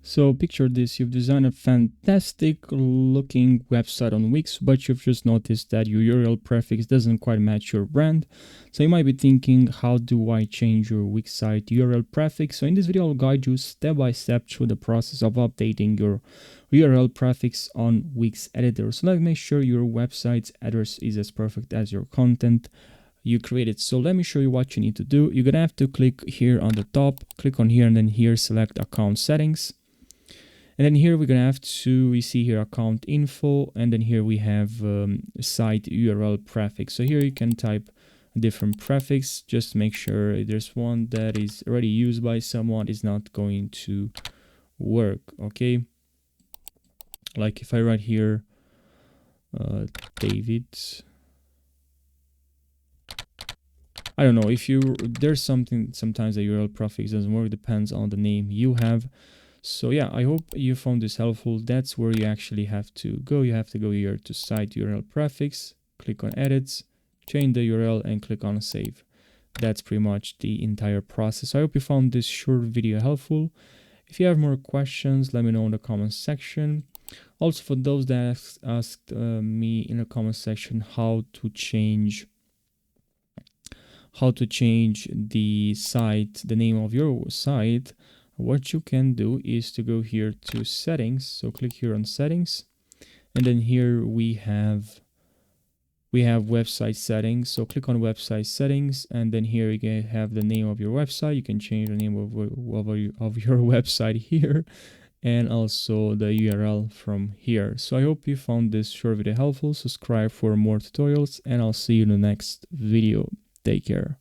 So picture this, you've designed a fantastic looking website on Wix, but you've just noticed that your URL prefix doesn't quite match your brand. So you might be thinking, how do I change your Wix site URL prefix? So in this video, I'll guide you step by step through the process of updating your URL prefix on Wix editor. So let's make sure your website's address is as perfect as your content you created. So let me show you what you need to do. You're gonna have to click here on the top, click on here, and then here select account settings. And then here we're gonna have to, we see here account info, and then here we have site URL prefix. So here you can type a different prefix, just make sure there's one that is already used by someone is not going to work, okay? Like if I write here, David, I don't know, if you, there's something, sometimes the URL prefix doesn't work, depends on the name you have. So yeah, I hope you found this helpful. That's where you actually have to go. You have to go here to site URL prefix, click on edits, change the URL, and click on save. That's pretty much the entire process. I hope you found this short video helpful. If you have more questions, let me know in the comment section. Also, for those that asked me in the comment section how to change the site, the name of your site, what you can do is to go here to settings. So click here on settings, and then here we have website settings. So click on website settings, and then here you can have the name of your website. You can change the name of your website here, and also the URL from here. So I hope you found this short video helpful. Subscribe for more tutorials, and I'll see you in the next video. Take care.